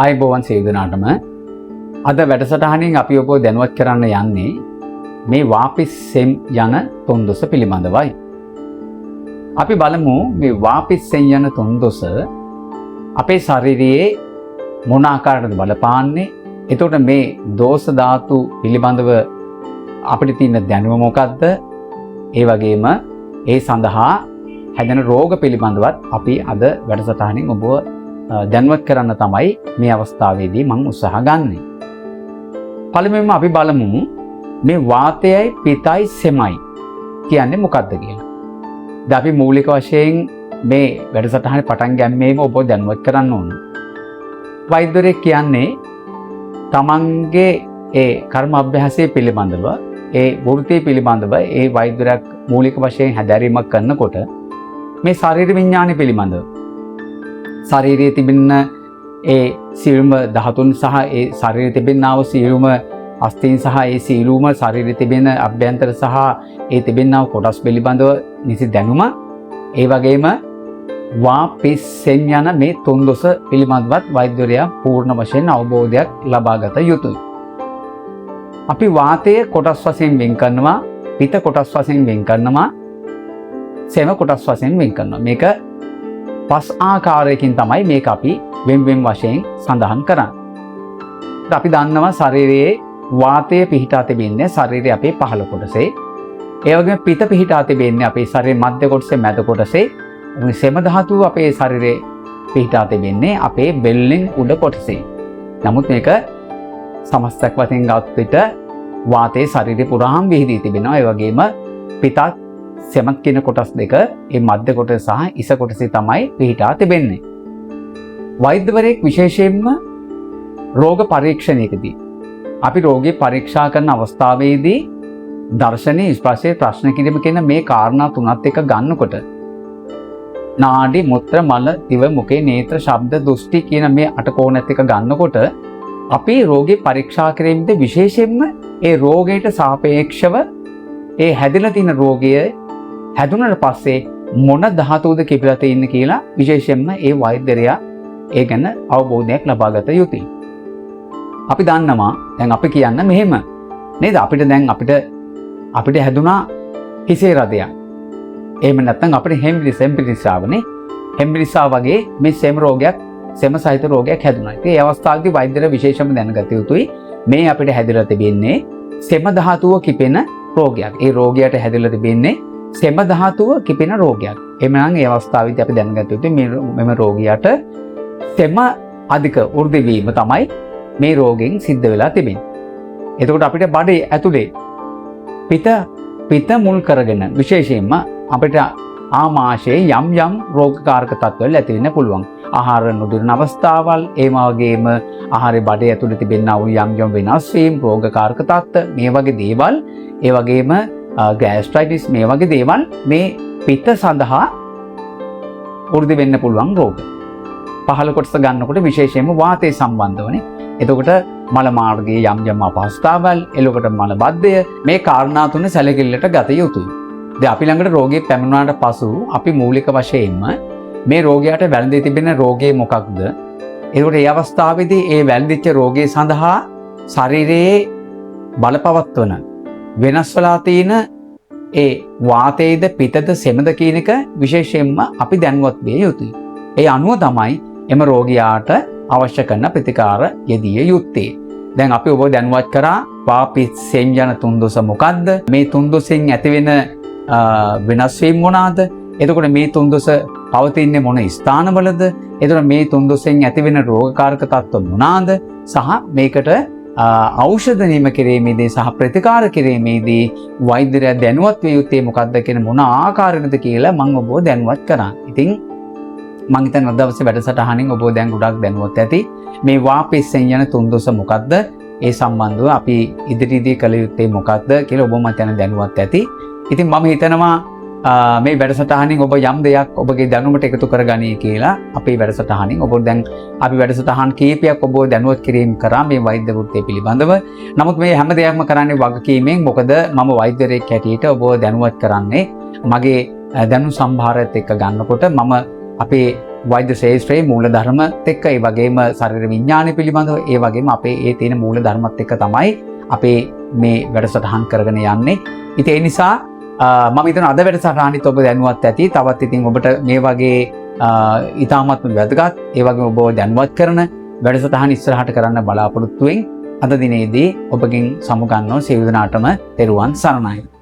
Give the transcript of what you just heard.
ආයුබෝවන් සියලු දෙනාටම අද වැඩසටහනින් අපි ඔබ දැනුවත් කරන්න යන්නේ මේ වාපිස් සෙම් යන තුන්දොස පිළිබඳවයි. අපි බලමු මේ වාපිස් සෙම් යන තුන්දොස අපේ ශරීරයේ මොන ආකාරයකද බලපාන්නේ. එතකොට මේ දෝෂ ධාතු පිළිබඳව අපිට තියෙන දැනුම මොකක්ද? ඒ වගේම ඒ සඳහා හැදෙන රෝග පිළිබඳවත් අපි අද වැඩසටහනින් ඔබව දැනුවත් කරන්න තමයි මේ අවස්ථාවේදී මම උත්සාහ ගන්නෙ. පළමුවෙන්ම අපි බලමු මේ වාතයයි පිතයි සෙමයි කියන්නේ මොකක්ද කියලා. දැන් අපි මූලික වශයෙන් මේ වැඩසටහනේ පටන් ගැනීමේම ඔබ දැනුවත් කරන්න ඕන. වෛද්‍යවරයෙක් කියන්නේ තමන්ගේ ඒ කර්ම අභ්‍යාසය පිළිබඳව ඒ වෘත්තිය පිළිබඳව ඒ වෛද්‍යවරයෙක් මූලික වශයෙන් හැදෑරීමක් කරනකොට මේ ශරීර විඥානය පිළිබඳව ශරීරයේ තිබෙන ඒ සියලුම ධාතුන් සහ ඒ ශරීරයේ තිබෙනා වූ සියලුම අස්ථීන් සහ ඒ සියලුම ශරීරයේ තිබෙන අභ්‍යන්තර සහ ඒ තිබෙනා කොටස් පිළිබඳව නිසි දැනුම, ඒ වගේම වාපිස් සෙම් යන මේ තුන්දොස පිළිබඳවත් වෛද්‍යවරයා පූර්ණ වශයෙන් අවබෝධයක් ලබා ගත යුතුයි. අපි වාතයේ කොටස් වශයෙන් වෙන් කරනවා, පිත කොටස් වශයෙන් වෙන් කරනවා, සෙම කොටස් වශයෙන් වෙන් කරනවා. මේක පස් ආකාරයකින් තමයි මේක අපි වෙන් වශයෙන් සඳහන් කරන්නේ. අපි දන්නවා ශරීරයේ වාතය පිහිටා තිබෙන්නේ ශරීරයේ අපේ පහළ කොටසේ. ඒ වගේම පිත පිහිටා තිබෙන්නේ අපේ ශරීරයේ මධ්‍ය කොටසේ මැද කොටසේ. සෙම ධාතුව අපේ ශරීරයේ පිහිටා තිබෙන්නේ අපේ බෙල්ලෙන් උඩ කොටසේ. නමුත් මේක සමස්තයක් වශයෙන් ගත් විට වාතයේ ශරීරය පුරාම විහිදී තිබෙනවා. ඒ වගේම පිතත් සෙමත් කියන කොටස් දෙක මේ මධ්‍ය කොටස සහ ඉස කොටසේ තමයි පිහිටා තිබෙන්නේ. වෛද්‍යවරයෙක් විශේෂයෙන්ම රෝග පරීක්ෂණයකදී අපි රෝගී පරීක්ෂා කරන අවස්ථාවේදී දර්ශනීය ස්පර්ශයේ ප්‍රශ්න කිරීම කියන මේ කාරණා තුනත් එක ගන්නකොට නාඩි මුත්‍ර මල දිව මුඛේ නේත්‍ර ශබ්ද දෘෂ්ටි කියන මේ අටකෝණත් එක ගන්නකොට අපි රෝගී පරීක්ෂා කිරීමේදී විශේෂයෙන්ම ඒ රෝගයට සාපේක්ෂව ඒ හැදෙලා තියෙන රෝගය හැදුනට පස්සේ මොන ධාතුවද කිපිලා තියෙන්නේ කියලා විශේෂයෙන්ම ඒ වෛද්‍යරයා ඒ ගැන අවබෝධයක් ලබා ගත යුතුයි. අපි දන්නවා දැන් අපි කියන්න මෙහෙම නේද, අපිට දැන් අපිට හැදුනා හිසේ රදයක්. එහෙම නැත්නම් අපිට හෙම්බිරිස්සාවනේ. හෙම්බිරිස්සාව වගේ මේ සෙම රෝගයක්, සෙම සහිත රෝගයක් හැදුනා. ඉතින් ඒ අවස්ථාවේදී වෛද්‍යර විශේෂම දැනගත යුතුයි මේ අපිට හැදිලා තිබෙන්නේ සෙම ධාතුව කිපෙන රෝගයක්. ඒ රෝගයට හැදිලා තිබෙන්නේ සෙම ධාතුව කිපෙන රෝගයක්. එhmenan ඒ අවස්ථාවේදී අපි දැනගත යුතුයි මෙම රෝගියාට සෙම අධික වෘද්ධි වීම තමයි මේ රෝගෙන් සිද්ධ වෙලා තිබෙන්නේ. එතකොට අපිට බඩේ ඇතුලේ පිත මුල් කරගෙන විශේෂයෙන්ම අපිට ආමාශයේ යම් රෝගකාරක තත්ත්වවල ඇති වෙන්න පුළුවන්. ආහාර නොදිරන අවස්ථාවල්, ඒ වගේම ආහාරයේ බඩේ ඇතුලේ තිබෙනා වූ යම් වෙනස් වීම්, රෝගකාරක තත්ත්ව, මේ වගේ දේවල්, ඒ වගේම ගෑස්ට්‍රයිටිස්, මේ වගේ දේවල් මේ පිත සඳහා වෘද්ධි වෙන්න පුළුවන් රෝග. පහළ කොටස ගන්නකොට විශේෂයෙන්ම වාතය සම්බන්ධවනේ. එතකොට මල මාර්ගයේ යම් අපහසුතාවල්, එළකොට මල බද්ධය, මේ කාරණා තුන සැලකිල්ලට ගත යුතුයි. දැන් අපි ළඟට රෝගී පැමිණුණාට පසු අපි මූලික වශයෙන්ම මේ රෝගියාට වැළඳී තිබෙන රෝගය මොකක්ද? එතකොට ඒ අවස්ථාවේදී ඒ වැළඳිච්ච රෝගය සඳහා ශරීරයේ බලපවත්වන වෙනස් වෙලා තියෙන ඒ වාතයේද පිතද සෙමද කියන එක විශේෂයෙන්ම අපි දැනුවත් විය යුතුයි. ඒ අනුව තමයි එම රෝගියාට අවශ්‍ය කරන ප්‍රතිකාර යෙදිය යුත්තේ. දැන් අපි ඔබ දැනුවත් කරා වාපිස් සෙම් යන තුන්දොස මොකක්ද? මේ තුන්දොසෙන් ඇතිවෙන වෙනස් වීම මොනවාද? එතකොට මේ තුන්දොස පවතින්නේ මොන ස්ථානවලද? එතකොට මේ තුන්දොසෙන් ඇතිවෙන රෝගකාරක තත්ත්ව මොනවාද? සහ මේකට ඖෂධ නියම කිරීමේදී සහ ප්‍රතිකාර කිරීමේදී වෛද්‍යරයා දැනුවත් විය යුත්තේ මොකක්ද කියන මොන ආකාරයකද කියලා මම ඔබව දැනුවත් කරා. ඉතින් මම හිතන්නේ අද දවසේ වැඩසටහනින් ඔබ දැන් ගොඩක් දැනුවත් ඇති මේ වාපිස් සෙම් යන තුන්දොස මොකක්ද, ඒ සම්බන්ධව අපි ඉදිරියේදී කළ යුත්තේ මොකක්ද කියලා ඔබ මත යන දැනුවත් ඇති. ඉතින් මම හිතනවා මේ වැඩසටහනින් ඔබ යම් දෙයක් ඔබගේ දැනුමට එකතු කරගනී කියලා අපේ වැඩසටහනින් ඔබ දැන් අපි වැඩසටහන් කීපයක් ඔබ දැනුවත් කිරීම කරා මේ වෛද්‍ය වෘත්තිය පිළිබඳව. නමුත් මේ හැම දෙයක්ම කරන්නේ වගකීමෙන්. මොකද මම වෛද්‍යවරයෙක් හැටියට ඔබ දැනුවත් කරන්නේ මගේ දැනුම් සම්භාරයත් එක්ක ගන්නකොට මම අපේ වෛද්‍ය ශාස්ත්‍රයේ මූල ධර්මත් එක්ක ඒ වගේම ශරීර විඥානය පිළිබඳව ඒ වගේම අපේ ඒ තියෙන මූල ධර්මත් එක්ක තමයි අපේ මේ වැඩසටහන් කරගෙන යන්නේ. ඉතින් ඒ නිසා මම හිතනවා අද වැඩසටහනිත් ඔබ දැනුවත් ඇති. තවත් ඉතින් ඔබට මේ වගේ ඉතාමත්ම වැදගත් ඒ වගේම ඔබව දැනුවත් කරන වැඩසටහන් ඉස්සරහට කරන්න බලාපොරොත්තු වෙමින් අද දිනේදී ඔබගෙන් සමුගන්නව සියලු දෙනාටම තෙරුවන් සරණයි.